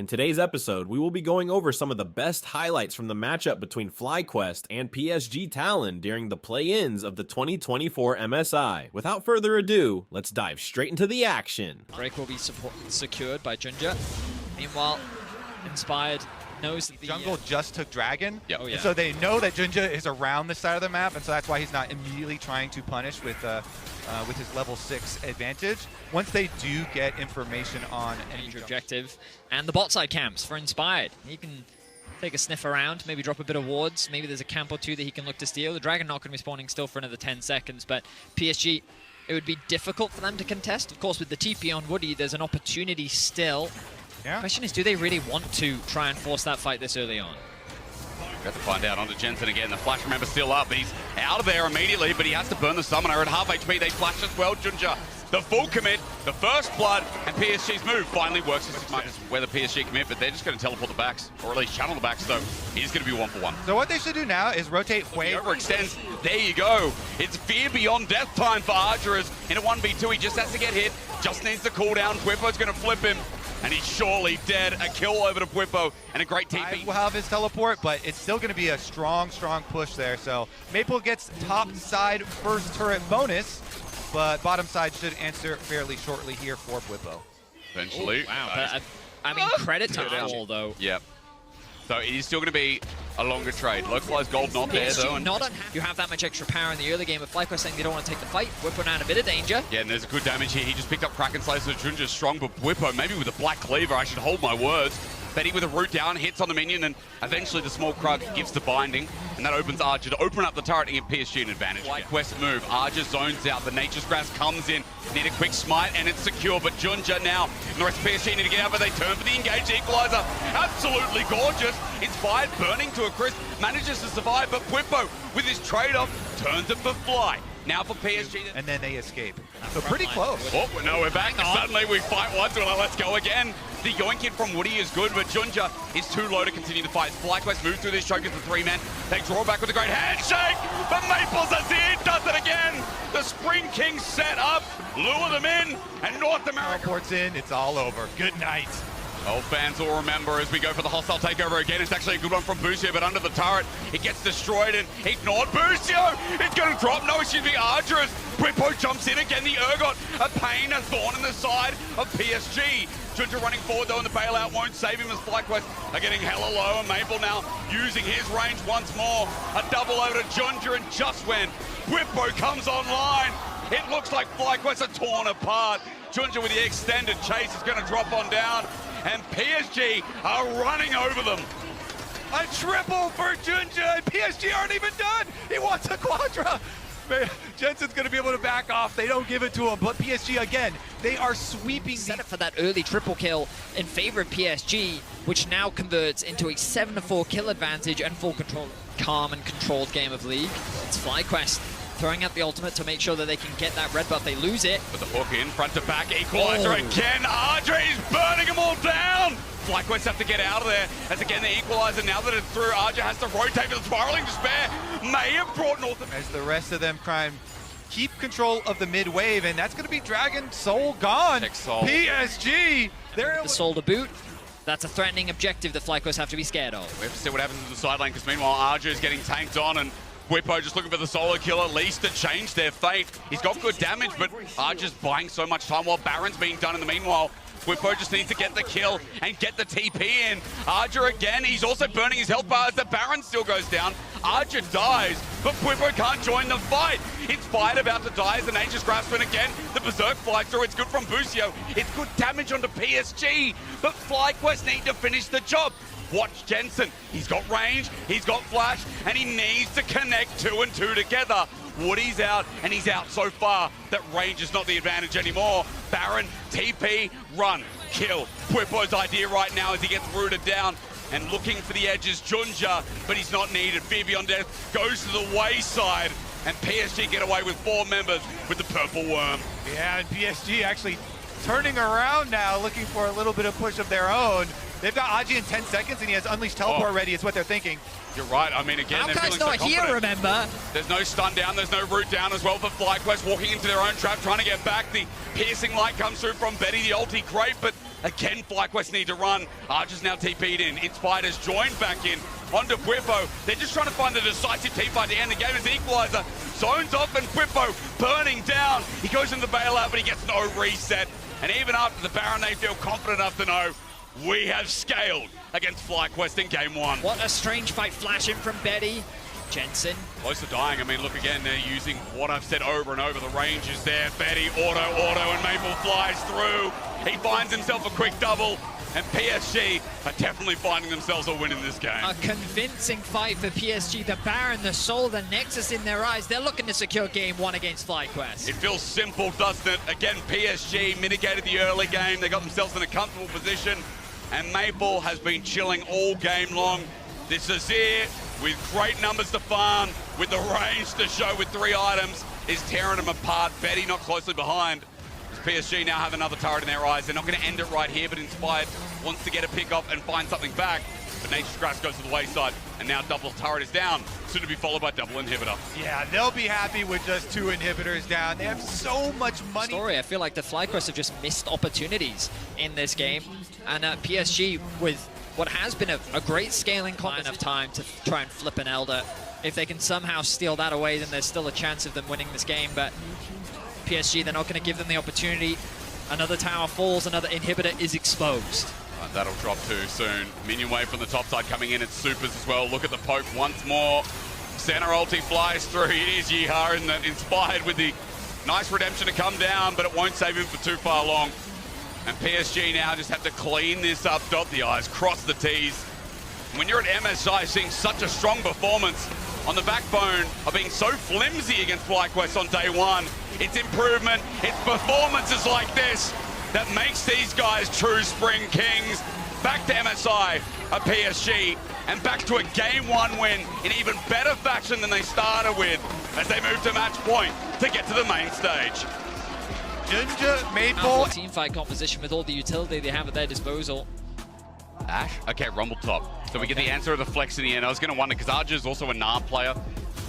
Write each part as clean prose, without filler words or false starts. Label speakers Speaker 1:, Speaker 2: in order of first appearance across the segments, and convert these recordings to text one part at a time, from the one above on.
Speaker 1: In today's episode, we will be going over some of the best highlights from the matchup between FlyQuest and PSG Talon during the play-ins of the 2024 MSI. Without further ado, let's dive straight into the action.
Speaker 2: Break will be secured by Junja. Meanwhile, Inspired knows that the
Speaker 3: Jungle just took Dragon,
Speaker 2: Oh, yeah.
Speaker 3: so they know that Junja is around the side of the map, and so that's why he's not immediately trying to punish with his level 6 advantage. Once they do get information on
Speaker 2: major objective, and the bot side camps for Inspired. He can take a sniff around, maybe drop a bit of wards, maybe there's a camp or two that he can look to steal. The Dragon not going to be spawning still for another 10 seconds, but PSG, it would be difficult for them to contest. Of course, with the TP on Woody, there's an opportunity still.
Speaker 3: Yeah.
Speaker 2: Question is, do they really want to try and force that fight this early on?
Speaker 4: We have to find out onto Jensen again. The flash, remember, still up. He's out of there immediately, but he has to burn the summoner at half HP. They flash as well. Junja, the full commit, the first blood, and PSG's move finally works as much as whether PSG commit, but they're just going to teleport the backs, or at least channel the backs, so he's going to be 1-for-1.
Speaker 3: So what they should do now is rotate
Speaker 4: He
Speaker 3: Wave.
Speaker 4: overextends. There you go. It's fear beyond death time for Argerers. In a 1v2, he just has to get hit, just needs the cooldown. Pwippo's going to flip him, and he's surely dead. A kill over to Pwippo, and a great TP.
Speaker 3: Will have his teleport, but it's still going to be a strong push there. So Maple gets top side first turret bonus, but bottom side should answer fairly shortly here for Pwippo.
Speaker 4: Eventually.
Speaker 2: Wow. I mean, credit to all, though.
Speaker 4: Yep. So it is still going to be a longer trade. Localized gold not there, though. And
Speaker 2: Not unhappy. You have that much extra power in the early game. If FlyQuest saying they don't want to take the fight, Whippo now in a bit of danger.
Speaker 4: yeah, and there's good damage here. He just picked up Kraken Slayer, so Junja's strong, but Pwippo, maybe with a Black Cleaver, I should hold my words. Betty with a root down, hits on the minion, and eventually the small Krug gives the binding, and that opens Archer to open up the turret and give PSG an advantage. FlyQuest move, Archer zones out, the Nature's Grasp comes in, need a quick smite, and it's secure, but Junja now, and the rest of PSG need to get out, but they turn for the engaged equalizer. Absolutely gorgeous. Inspired, burning to a crisp, manages to survive, but Pwippo, with his trade-off, turns it for Fly. Now for PSG.
Speaker 3: And then they escape. So pretty close.
Speaker 4: Oh, no, we're back. Suddenly we fight once, we're like, let's go again. The yoink in from Woody is good, but Junja is too low to continue the fight. FlyQuest moves through this choke as the 3-man. They draw back with a great handshake, but Maples as it does it again. The Spring King set up, lure them in, and North America
Speaker 3: Teleports in, it's all over. Good night.
Speaker 4: Old fans will remember as we go for the hostile takeover again. It's actually a good one from Busio, but under the turret, it gets destroyed and ignored. Busio, it's going to drop. No, excuse me, Argerers. Pwippo jumps in again. The Urgot, a pain, a thorn in the side of PSG. Junja running forward though, and the bailout won't save him as FlyQuest are getting hella low. And Maple now using his range once more. A double over to Junja, and just when Pwippo comes online, it looks like FlyQuest are torn apart. Junja with the extended chase is going to drop on down, and PSG are running over them.
Speaker 3: A triple for Junja, and PSG aren't even done. He wants a quadra. Man, Jensen's going to be able to back off. They don't give it to him, but PSG, again, they are sweeping.
Speaker 2: Set up for that early triple kill in favor of PSG, which now converts into a 7-4 kill advantage and full control. Calm and controlled game of League. It's FlyQuest throwing out the ultimate to make sure that they can get that red buff. They lose it.
Speaker 4: With the hook in, front to back, equalizer again. Ardre is burning them all down. FlyQuest have to get out of there as again the equalizer, now that it's through, Ardre has to rotate for the spiraling despair. May have brought North
Speaker 3: As the rest of them try and keep control of the mid wave, and that's going to be Dragon Soul gone.
Speaker 4: Soul.
Speaker 3: PSG, they're
Speaker 2: The soul to boot. That's a threatening objective that FlyQuest have to be scared of.
Speaker 4: We have to see what happens in the side lane, because meanwhile Ardre is getting tanked on, and Pwippo just looking for the solo kill at least to change their fate. He's got good damage, but Ardre's buying so much time while Baron's being done in the meanwhile. Pwippo just needs to get the kill and get the TP in. Ardre again, he's also burning his health bar as the Baron still goes down. Ardre dies, but Pwippo can't join the fight. Inspired about to die as the Nature's Grasp, and again, the Berserk fly through. It's good from Busio. It's good damage onto PSG, but FlyQuest need to finish the job. Watch Jensen, he's got range, he's got flash, and he needs to connect 2 and 2 together. Woody's out, and he's out so far that range is not the advantage anymore. Baron, TP, run, kill. Pwippo's idea right now as he gets rooted down and looking for the edges, Junja, but he's not needed. Fear beyond death goes to the wayside, and PSG get away with 4 members with the purple worm.
Speaker 3: Yeah, and PSG actually turning around now, looking for a little bit of push of their own. They've got Aji in 10 seconds, and he has Unleashed Teleport ready, is what they're thinking.
Speaker 4: You're right. I mean, again, they're feeling so
Speaker 2: not
Speaker 4: confident.
Speaker 2: here, remember?
Speaker 4: There's no stun down, there's no root down as well for FlyQuest, walking into their own trap, trying to get back. The piercing light comes through from Betty, the ulti great, but Again, FlyQuest need to run. Archer's now TP'd in. Inspired has joined back in onto Bwipo. They're just trying to find the decisive teamfight to end the game as Equalizer. Zones off and Bwipo burning down. He goes into the bailout, but he gets no reset. And even after the Baron, they feel confident enough to know we have scaled against FlyQuest in game 1.
Speaker 2: What a strange fight flashing from Betty. Jensen.
Speaker 4: Close to dying. I mean, look again, they're using what I've said over and over. The range is there. Betty, auto, and Maple flies through. He finds himself a quick double, and PSG are definitely finding themselves a win in this game.
Speaker 2: A convincing fight for PSG. The Baron, the Soul, the Nexus in their eyes. They're looking to secure game 1 against FlyQuest.
Speaker 4: It feels simple, doesn't it? Again, PSG mitigated the early game. They got themselves in a comfortable position, and Maple has been chilling all game long. This is it, with great numbers to farm, with the range to show with 3 items, is tearing them apart. Betty not closely behind. As PSG now have another turret in their eyes. They're not going to end it right here, but Inspired wants to get a pick up and find something back. But Nature's Grass goes to the wayside, and now double turret is down, soon to be followed by double inhibitor.
Speaker 3: Yeah, they'll be happy with just 2 inhibitors down. They have so much money.
Speaker 2: I feel like the FlyQuest have just missed opportunities in this game, and PSG with what has been a great scaling line of time to try and flip an Elder. If they can somehow steal that away, then there's still a chance of them winning this game, but PSG, they're not going to give them the opportunity. Another tower falls, another inhibitor is exposed.
Speaker 4: That'll drop too soon. Minion wave from the top side coming in. It's supers as well. Look at the poke once more. Center ulti flies through. It is Yihar and Inspired with the nice redemption to come down, but it won't save him for too far long. And PSG now just have to clean this up, dot the I's, cross the T's. When you're at MSI seeing such a strong performance on the backbone of being so flimsy against FlyQuest on day 1, it's improvement, it's performances like this that makes these guys true spring kings. Back to MSI, a PSG, and back to a game 1 win in even better fashion than they started with as they move to match point to get to the main stage.
Speaker 3: Junja, Maple.
Speaker 2: Teamfight composition with all the utility they have at their disposal.
Speaker 4: Ash? Okay, Rumble top. So we get the answer of the flex in the end. I was going to wonder, because Arja is also a Narb player.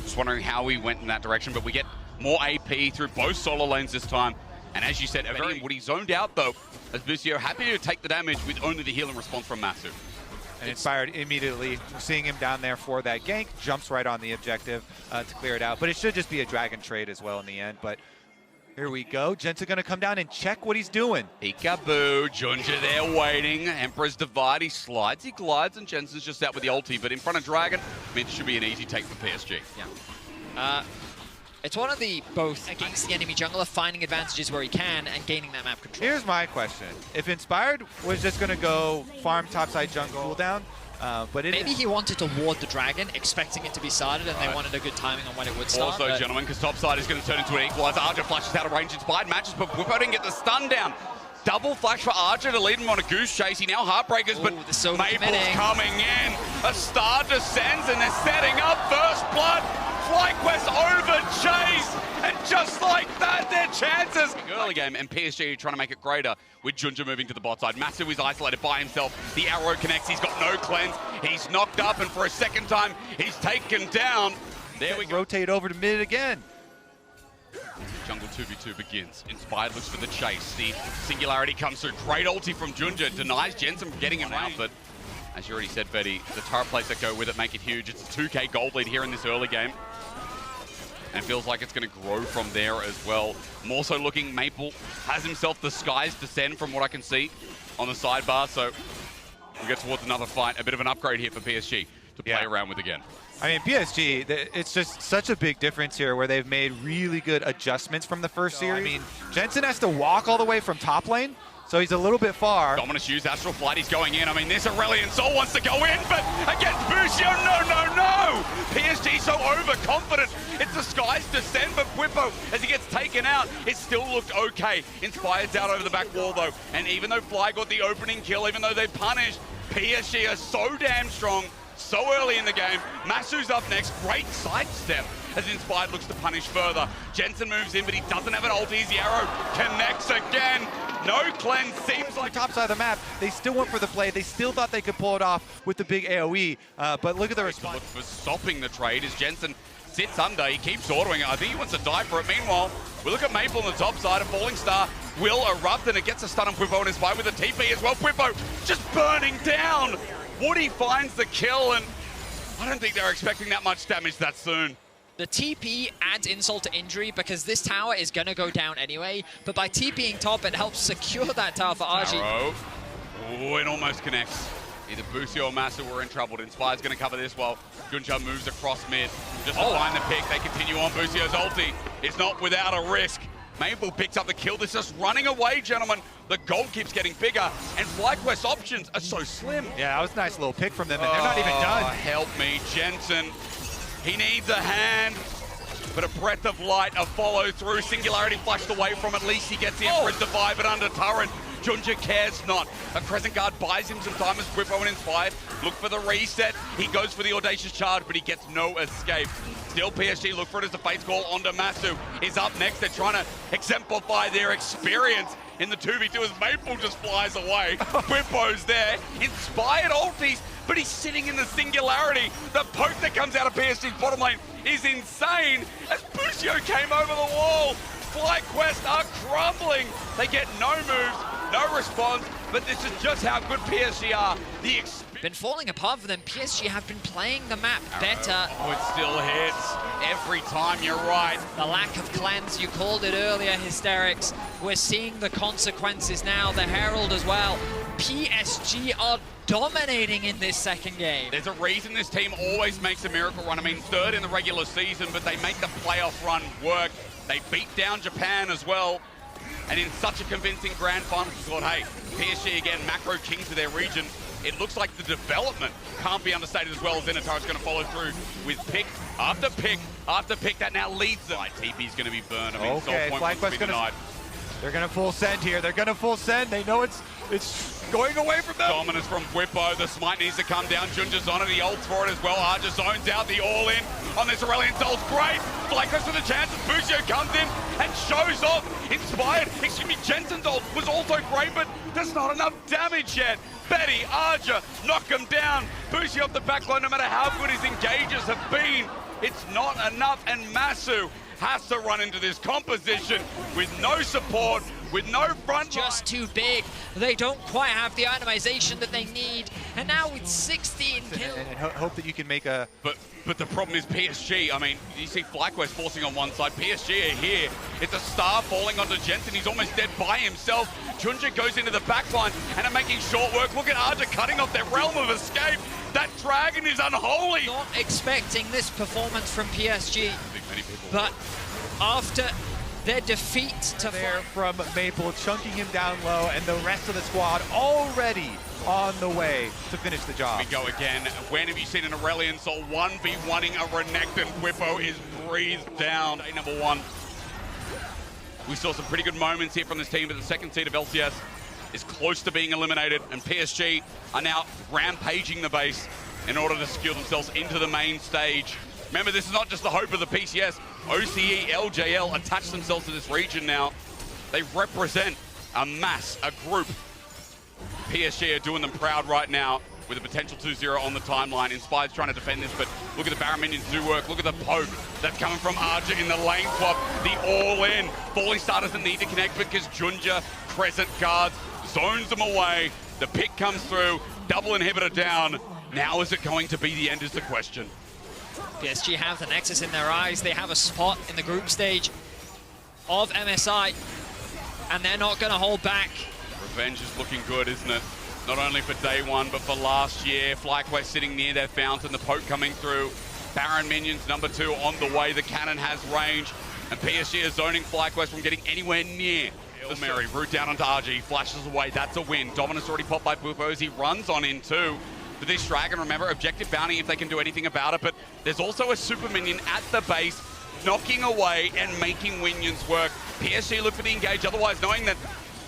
Speaker 4: Just wondering how we went in that direction, but we get more AP through both solo lanes this time. And as you said, Woody zoned out though, as Busio happy to take the damage with only the healing response from Massive.
Speaker 3: And Inspired immediately, seeing him down there for that gank, jumps right on the objective to clear it out. But it should just be a dragon trade as well in the end. But here we go. Jensen going to come down and check what he's doing.
Speaker 4: Peekaboo, Junja there waiting. Emperor's Divide, he slides, he glides, and Jensen's just out with the ulti. But in front of Dragon, I mean, it should be an easy take for PSG.
Speaker 2: Yeah. It's one of the both against the enemy jungler, finding advantages where he can and gaining that map control.
Speaker 3: Here's my question. If Inspired was just going to go farm topside jungle cooldown, but
Speaker 2: maybe he wanted to ward the dragon, expecting it to be started, and they wanted a good timing on when it would start.
Speaker 4: Also, gentlemen, because topside is going to turn into an equalizer. Archer flashes out of range, Inspired matches, but Bwipo didn't get the stun down. Double flash for Archer to lead him on a goose chase. He now heartbreakers, but Maple's coming in. A star descends, and they're setting up first blood. FlyQuest over chase, and just like that, their chances. Early game, and PSG trying to make it greater with Junja moving to the bot side. Massive is isolated by himself. The arrow connects. He's got no cleanse. He's knocked up, and for a second time, he's taken down. There we go.
Speaker 3: Rotate over to mid again.
Speaker 4: Jungle 2v2 begins. Inspired looks for the chase. The singularity comes through. Great ulti from Junja. Denies Jensen from getting him out, but as you already said, Betty, the turret plays that go with it make it huge. It's a 2k gold lead here in this early game. And feels like it's going to grow from there as well. More so looking, Maple has himself the skies descend from what I can see on the sidebar. So we get towards another fight. A bit of an upgrade here for PSG to play around with again.
Speaker 3: I mean, PSG, it's just such a big difference here where they've made really good adjustments from the first series. I mean, Jensen has to walk all the way from top lane, so he's a little bit far.
Speaker 4: Dominus used Astral Flight, he's going in. I mean, this Aurelion Soul wants to go in, but against Busio, no! PSG so overconfident. It's the skies descend, but Bwipo, as he gets taken out, it still looked okay. Inspired's out over the back wall, though. And even though Fly got the opening kill, even though they punished, PSG are so damn strong so early in the game. Masu's up next. Great sidestep as Inspired looks to punish further. Jensen moves in, but he doesn't have an ult. Easy arrow connects again. No cleanse. Seems like
Speaker 3: top side of the map. They still went for the play. They still thought they could pull it off with the big AoE. But look at the response.
Speaker 4: Look for stopping the trade as Jensen sits under. He keeps ordering it. I think he wants to die for it. Meanwhile, we look at Maple on the top side. A Falling Star will erupt, and it gets a stun on Bwipo and Inspire with a TP as well. Bwipo just burning down. Woody finds the kill, and I don't think they're expecting that much damage that soon.
Speaker 2: The TP adds insult to injury because this tower is going to go down anyway, but by TPing top, it helps secure that tower for RG.
Speaker 4: Arrow. Oh, it almost connects. Either Busio or Massa were in trouble. Inspire's going to cover this while Junja moves across mid. Just to find the pick. They continue on. Busio's ulti is not without a risk. Maple picks up the kill. This is running away, gentlemen. The gold keeps getting bigger, and FlyQuest options are so slim.
Speaker 3: Yeah, that was a nice little pick from them, and they're not even done.
Speaker 4: Help me, Jensen. He needs a hand, but a breath of light, a follow through. Singularity flushed away from at least he gets the Emperor's Divide, but under turret. Junja cares not. A Crescent Guard buys him some time as Bwipo and Inspired look for the reset. He goes for the Audacious Charge, but he gets no escape. Still PSG look for it as a face call onto Masu. Is up next. They're trying to exemplify their experience in the 2v2 as Maple just flies away. Bwipo's there. Inspired ulties, but he's sitting in the Singularity. The poke that comes out of PSG's bottom lane is insane as Busio came over the wall. FlyQuest are crumbling. They get no moves, no response, but this is just how good PSG are.
Speaker 2: Been falling apart for them. PSG have been playing the map better.
Speaker 4: Oh, it still hits every time, you're right.
Speaker 2: The lack of cleanse, you called it earlier, Hysterics. We're seeing the consequences now, the Herald as well. PSG are dominating in this second game.
Speaker 4: There's a reason this team always makes a miracle run. I mean, third in the regular season, but they make the playoff run work. They beat down Japan as well. And in such a convincing grand final, we thought, hey, PSG again, macro kings of their region. It looks like the development can't be understated as well as Zenittar's going to follow through with pick after pick after pick that now leads them. TP's going to be burned. I mean,
Speaker 3: okay, FlyQuest they're going to full send here. They're going to full send. They know it's going away from them.
Speaker 4: Dominance from Bwipo. The smite needs to come down. Junja's on it. He ults for it as well. Arja zones out the all-in on this Aurelion Soul's great. FlyQuest with a chance as Busio comes in and shows off. Inspired. Excuse me, Jensen's ult was also great, but there's not enough damage yet. Betty, Arja, knock him down. Busio off the backline, no matter how good his engages have been. It's not enough, and Masu has to run into this composition with no support, with no front line.
Speaker 2: Just too big. They don't quite have the itemization that they need. And now with 16 kills.
Speaker 3: And hope that you can make a...
Speaker 4: But the problem is PSG. I mean, you see FlyQuest forcing on one side. PSG are here. It's a star falling onto Jensen. He's almost dead by himself. Junja goes into the backline and are making short work. Look at Arja cutting off their realm of escape. That dragon is unholy.
Speaker 2: Not expecting this performance from PSG. But after their defeat to
Speaker 3: there from Maple, chunking him down low, and the rest of the squad already on the way to finish the job.
Speaker 4: We go again. When have you seen an Aurelion Soul 1v1ing a Renekton? Bwipo is breathed down. Day number one. We saw some pretty good moments here from this team, but the second seed of LCS is close to being eliminated, and PSG are now rampaging the base in order to secure themselves into the main stage. Remember, this is not just the hope of the PCS. OCE, LJL attach themselves to this region now. They represent a mass, a group. PSG are doing them proud right now with a potential 2-0 on the timeline. Inspired's trying to defend this, but look at the Baron minions do work. Look at the poke that's coming from Arja in the lane swap. The all-in. Falling Star doesn't need to connect because Junja, Crescent Guards, zones them away. The pick comes through. Double inhibitor down. Now is it going to be the end is the question.
Speaker 2: PSG have the Nexus in their eyes. They have a spot in the group stage of MSI, and they're not going to hold back.
Speaker 4: Revenge is looking good, isn't it? Not only for day one, but for last year. FlyQuest sitting near their fountain, the poke coming through. Baron minions number 2 on the way. The cannon has range, and PSG is zoning FlyQuest from getting anywhere near. Mary, root down onto RG, flashes away. That's a win. Dominance already popped by Bwipo as he runs on in too. But this Dragon, remember, objective bounty if they can do anything about it, but there's also a super minion at the base, knocking away and making minions work. PSG look for the engage, otherwise knowing that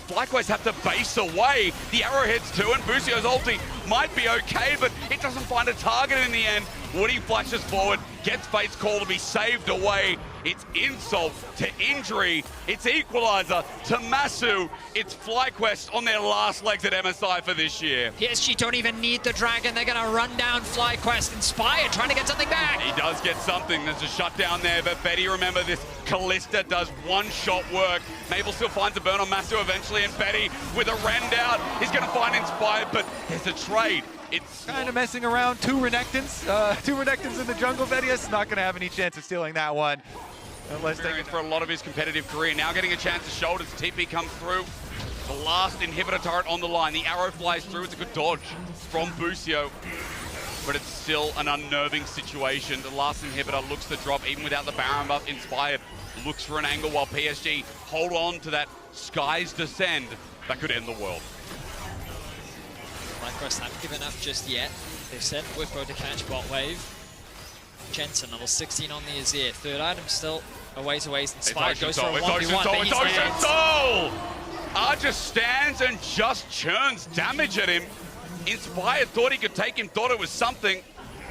Speaker 4: FlyQuest have to base away. The arrowheads too, and Busio's ulti might be okay, but it doesn't find a target in the end. Woody flashes forward, gets Fate's call to be saved away. It's insult to injury. It's equalizer to Masu. It's FlyQuest on their last legs at MSI for this year.
Speaker 2: PSG don't even need the Dragon. They're going to run down FlyQuest. Inspired, trying to get something back.
Speaker 4: He does get something. There's a shutdown there, but Betty, remember this, Callista does one-shot work. Mabel still finds a burn on Masu eventually, and Betty with a rend out. He's going to find Inspired, but there's a trade. It's
Speaker 3: Kind of messing around. Two Renekton's in the jungle. Vedius not going to have any chance of stealing that one. Unless they
Speaker 4: experience for a lot of his competitive career. Now getting a chance to show it as TP comes through. The last inhibitor turret on the line. The arrow flies through. It's a good dodge from Busio. But it's still an unnerving situation. The last inhibitor looks to drop even without the Baron buff. Inspired looks for an angle while PSG hold on to that Skies Descend that could end the world.
Speaker 2: FlyQuest haven't given up just yet. They've sent Whippo to catch bot wave. Jensen, level 16 on the Azir. Third item still a ways away. Inspired goes for a 1v1, but he's dead.
Speaker 4: Arja stands and just churns damage at him. Inspired thought he could take him, thought it was something.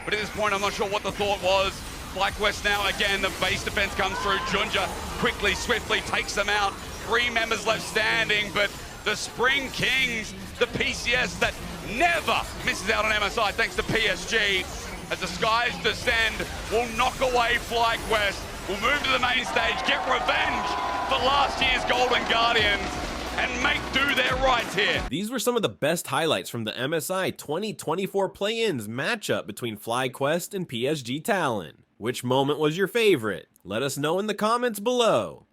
Speaker 4: But at this point, I'm not sure what the thought was. FlyQuest now, again, the base defense comes through. Junja quickly, swiftly takes them out. 3 members left standing, but the Spring Kings, the PCS that never misses out on MSI thanks to PSG. As the Skies Descend, will knock away FlyQuest. We'll move to the main stage, get revenge for last year's Golden Guardians, and make do their rights here.
Speaker 1: These were some of the best highlights from the MSI 2024 play-ins matchup between FlyQuest and PSG Talon. Which moment was your favorite? Let us know in the comments below.